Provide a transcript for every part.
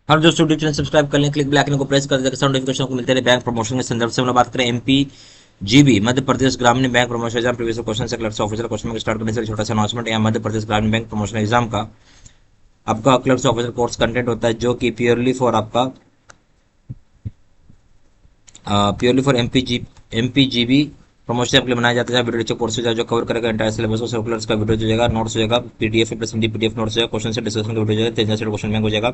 हर दोस्तों YouTube channel subscribe कर लें, क्लिक बेल आइकन को प्रेस कर देकर नोटिफिकेशन को मिलते रहे बैंक प्रमोशन के संदर्भ से हम लोग बात करें एमपी जीबी मध्य प्रदेश ग्रामीण bank promotion exam previous question से क्लर्क ऑफिसर क्वेश्चन में स्टार्ट करने से छोटा सा अनाउंसमेंट। यहाँ मध्य प्रदेश ग्रामीण बैंक प्रमोशन एग्जाम का आपका क्लर्क ऑफिसर कोर्स कंटेंट होता है जो कि प्योरली फॉर आपका एमपीजीबी प्रमोशन के लिए बनाया जाता है। वीडियो लेक्चर कोर्स जो कवर करेगा इंटायर सिलेबस को सर्कुलर्स का वीडियो हो जाएगा, नोट्स हो जाएगा, पीडीएफ प्लस पीडीएफ नोट्स हो जाएगा, क्वेश्चन से डिस्कशन का वीडियो हो जाएगा, 3 क्वेश्चन बैंक हो जाएगा,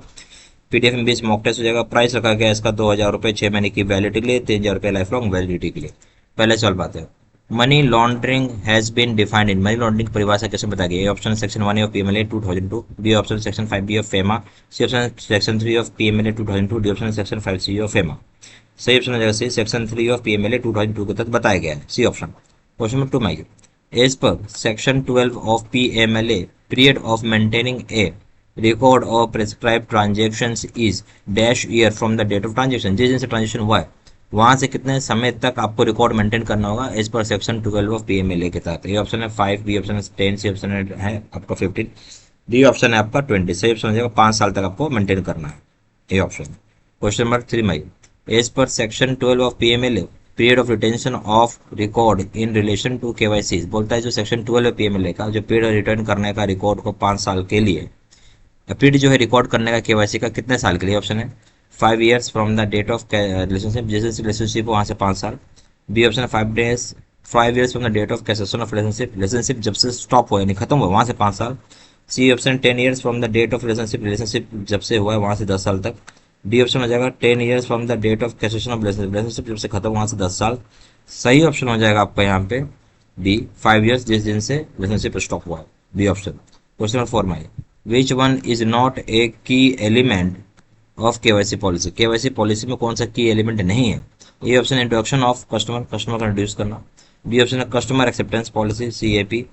पीडीएफ में 20 मॉक टेस्ट हो जाएगा। प्राइस रखा गया इसका 2000 रुपये 6 महीने की वैलिडिटी के लिए, 3000 रुपये लाइफ लॉन्ग वैलिडिटी के लिए। पहले सवाल बात है, money laundering has been defined in, money laundering परिभाषा कैसे बताई गई? A option section 1 of PMLA 2002, B option section 5 of FEMA, C option section 3 of PMLA 2002, D option section 5 of FEMA. सही ऑप्शन हो जाएगा सी, सेक्शन 3 ऑफ पीएमएलए 2002 के तहत बताया गया है, C option. Question number 2 mike, as per section 12 of PMLA period of maintaining a record of prescribe transactions is dash year from the date of transaction, जिस दिन से ट्रांजेक्शन हुआ है वहां से कितने समय तक आपको रिकॉर्ड मेंटेन करना होगा as per section 12 of PMLA के तहत। ए ऑप्शन है 5, बी ऑप्शन है 10, सी ऑप्शन है आपका 15, डी ऑप्शन है आपका 20। सही ऑप्शन हो जाएगा 5 साल तक आपको मेंटेन करना है, A option. Question number 3 mike, as per section 12 of PMLA period of retention of record in relation to KYC, बोलता है जो सेक्शन 12 है पीएमएलए का जो पीरियड रिटर्न करने का रिकॉर्ड को 5 साल के लिए, पीरियड जो है रिकॉर्ड करने का केवाईसी का कितने साल के लिए? ऑप्शन है 5 years from the date of relationship, जैसे रिलेशनशिप वहाँ से 5 साल। बी ऑप्शन है 5 years from the date of cessation of relationship जब से स्टॉप हुआ यानी खत्म हुआ वहाँ से 5 साल। C option 10 years from the date of relationship जब से हुआ है वहाँ से 10 साल तक। डी ऑप्शन हो जाएगा 10 years from the date of cessation of relationship जब से खत्म वहाँ से 10 साल। सही ऑप्शन हो जाएगा आपका यहाँ पे डी, 5 ईयर्स जिस दिन से रिलेशनशिप स्टॉप हुआ है, बी ऑप्शन। क्वेश्चन नंबर 4 माई, which one is not a key element of KYC policy, KYC policy में कौन सा की एलिमेंट नहीं है? A option introduction of customer, customer का इंट्रोड्यूस करना, बी ऑप्शन है कस्टमर एक्सेप्टेंस पॉलिसी सीएपी,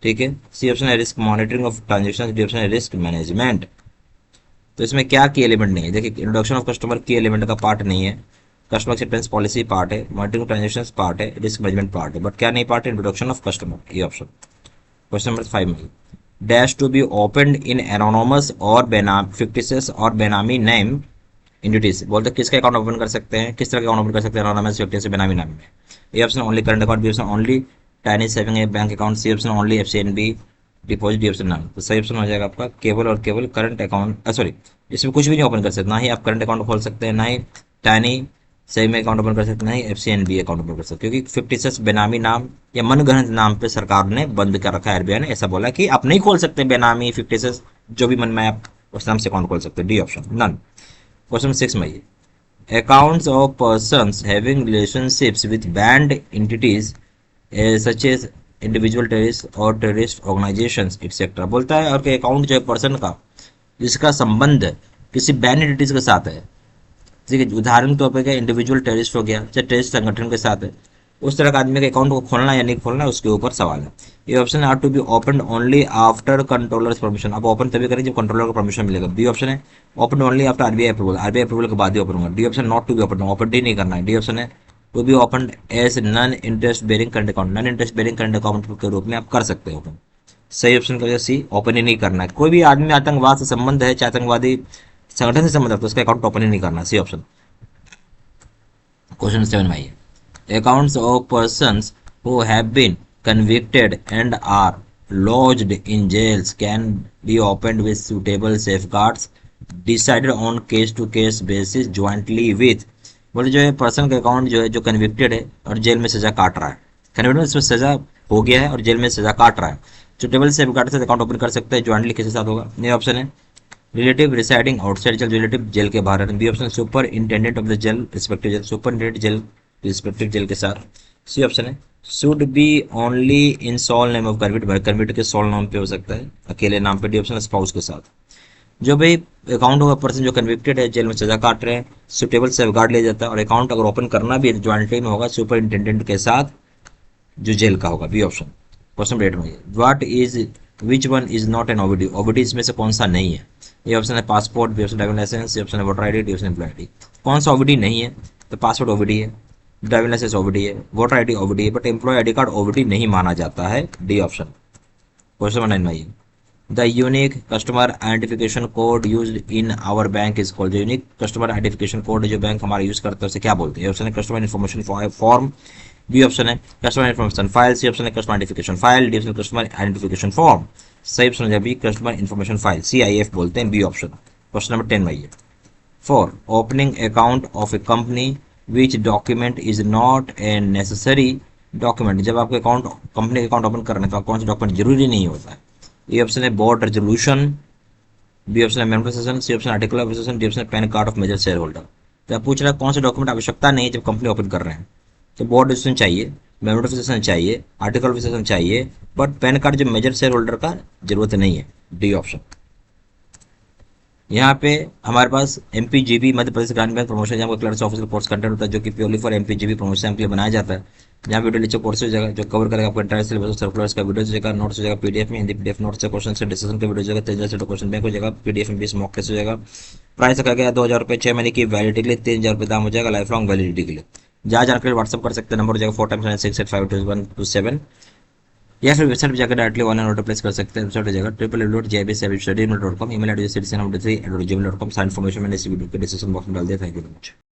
ठीक है, सी ऑप्शन है risk monitoring of transaction, D option है रिस्क मैनेजमेंट। तो इसमें क्या की एलिमेंट नहीं है? देखिए इंट्रोडक्शन ऑफ कस्टमर की एलिमेंट का पार्ट नहीं है, कस्टमर एक्सेप्टेंस पॉलिसी पार्ट है, मॉनिटरिंग ट्रांजेक्शन पार्ट है, रिस्क मैनेजमेंट पार्ट है, बट क्या नहीं पार्ट है? Introduction of customer, A option. Question number 5 में, dash to be open in anonymous और फिक्टिशियस और बेनामी नेम एंटिटीज, बोलते हैं किसका अकाउंट ओपन कर सकते हैं, किस तरह का अकाउंट ओपन कर सकते हैं एनोनमस फिक्टिशियस बेनामी नाम में? A option only current account, B option only tiny saving bank account, C option only FCNB deposit, D option none. तो सही ऑप्शन हो जाएगा आपका केवल और केवल करंट अकाउंट, सॉरी इसमें कुछ भी नहीं ओपन कर सकते, ना ही आप करंट अकाउंट खोल सकते हैं, ना ही टाइनी सेविंग अकाउंट ओपन कर सकते हैं, ना ही एफसीएनबी अकाउंट ओपन कर सकते हैं, क्योंकि फिक्टिशियस बेनामी नाम या मनगढ़ंत नाम पे सरकार ने बंद कर रखा है, आरबीआई ने ऐसा बोला कि आप नहीं खोल सकते बेनामी फिक्टिशियस जो भी मन में आप उस नाम से अकाउंट खोल सकते हैं, डी ऑप्शन नन। क्वेश्चन 6 में, accounts of persons having relationships with banned entities such as individual terrorists or terrorist organizations etc, बोलता है और कि अकाउंट जो है पर्सन का जिसका संबंध किसी बैन एंटिटीज के साथ है, ठीक है, उदाहरण के तौर पर क्या इंडिविजुअल टेररिस्ट हो गया चाहे टेररिस्ट संगठन के साथ है, उस तरह का आदमी के अकाउंट को खोलना या नहीं खोलना उसके ऊपर सवाल है। A option are to be open only after controller's permission, आप ओपन तभी करें जब कंट्रोलर का परमिशन मिलेगा। बी ऑप्शन है open only after RBI approval, RBI approval के बाद ही ओपन होगा। D option not to be open, open ही नहीं करना है। डी ऑप्शन है to be open as non interest bearing current account, non interest bearing current account के रूप में आप कर सकते हो ओपन। सही ऑप्शन का सी, ओपन ही नहीं करना है। कोई भी आदमी आतंकवाद से संबंध है चाहे आतंकवादी संगठन से संबंध है तो उसका अकाउंट ओपन ही नहीं करना, सी ऑप्शन। क्वेश्चन 7 में आइए, accounts of persons who have been convicted and are lodged in jails can be opened with suitable safeguards decided on case to case basis jointly with, बोले जो है पर्सन का account जो है जो कन्विक्टेड है और जेल में सजा काट रहा है, कन्विक्टेड इसमें सजा हो गया है और जेल में सजा काट रहा है, सुटेबल सेफगार्ड से अकाउंट ओपन कर सकते हैं, ज्वाइंटली किसके साथ होगा? ये ऑप्शन है relative residing outside jail, relative jail के बाहर। B option superintendent of the jail respective jail, superintendent jail respective jail के साथ। सी ऑप्शन है should be only in sole name of convict, convict के sole नाम पे हो सकता है, अकेले नाम पे। डी ऑप्शन है स्पाउस के साथ। जो भी अकाउंट होगा पर्सन जो कन्विक्टेड है जेल में सजा काट रहे हैं सुटेबल सेफगार्ड ले जाता है, और अकाउंट अगर ओपन करना भी ज्वाइंटली में होगा सुपर इंटेंडेंट के साथ जो जेल का होगा, बी ऑप्शन। क्वेश्चन 8 में, what is which one is not an OBD, OBD इसमें से कौन सा नहीं है? ये ऑप्शन है passport, B option driving licence, C option है voter ID, D option employ ID. कौन सा ओबीडी नहीं है? तो पासपोर्ट ओबीडी है, ड्राइविंग लाइसेंस ओबीडी है, वोटर आईडी ओबीडी है, but employ ID card OBD नहीं माना जाता है, डी ऑप्शन। क्वेश्चन 9 में, the unique customer identification code use in our bank is called, जो यूनिक कस्टमर आइडेंटिफिकेशन कोड जो बैंक हमारा यूज करता है उसे क्या बोलते हैं? ऑप्शन है customer information form, B option है customer information file, C option है customer identification file, D option customer identification form. सही ऑप्शन है B customer information file, CIF बोलते हैं, बी ऑप्शन। क्वेश्चन नंबर 10 में ये 4 opening account of A company which document is not a necessary document, जब आपको account company का account open करना है तो कौन सा डॉक्यूमेंट जरूरी नहीं होता है? ए ऑप्शन है बोर्ड रेजोल्यूशन, बी ऑप्शन है memorandum, C option article of association, D option है PAN card of major shareholder. तो आप पूछ रहे हैं कौन सा डॉक्यूमेंट आवश्यकता नहीं है जब कंपनी ओपन कर रहे हैं? तो बोर्ड रेजोल्यूशन चाहिए, मेमोरेशन चाहिए, आर्टिकल ऑफ एसोसिएशन चाहिए, बट पैन कार्ड जो मेजर शेयर होल्डर का जरूरत नहीं है, डी ऑप्शन। यहाँ पे हमारे पास MPGB मध्य प्रदेश ग्रामीण बैंक प्रमोशन जहाँ क्लर्क ऑफिसर कोर्स कंटेंट होता है जो कि प्योरली फॉर MPGB प्रमोशन के लिए बनाया जाता है। जहाँ वीडियो नीचे कोर्स हो जाएगा जो कवर करेगा आपको एंटायर सिलेबस, सर्कुलर्स का वीडियो हो जाएगा, नोट्स हो जाएगा PDF में, हिंदी PDF नोट्स से क्वेश्चन से डिस्कशन का वीडियो हो जाएगा, 3,000 से क्वेश्चन बैंक हो जाएगा, PDF में 20 मॉक टेस्ट हो जाएगा। प्राइस रखा गया 2,000 रुपये, 6 महीने की वैलिडिटी के लिए 3,000 रुपये दाम हो जाएगा लाइफ लॉन्ग वैलिडिटी के लिए। जहाँ जानकारी व्हाट्सअप कर सकते हैं, नंबर हो जाएगा 4x96852127, या फिर वेबसाइट पर जाकर डायरेक्टली ऑनलाइन ऑर्डर प्लेस कर सकते हैं। वेबसाइट हो जाएगा www.jbstudy.com, email एड्रेस citizen3@gmail.com। सारी इन्फॉर्मेशन मैंने इस वीडियो के डिस्क्रिप्शन बॉक्स में डाल दिया। Thank you very much.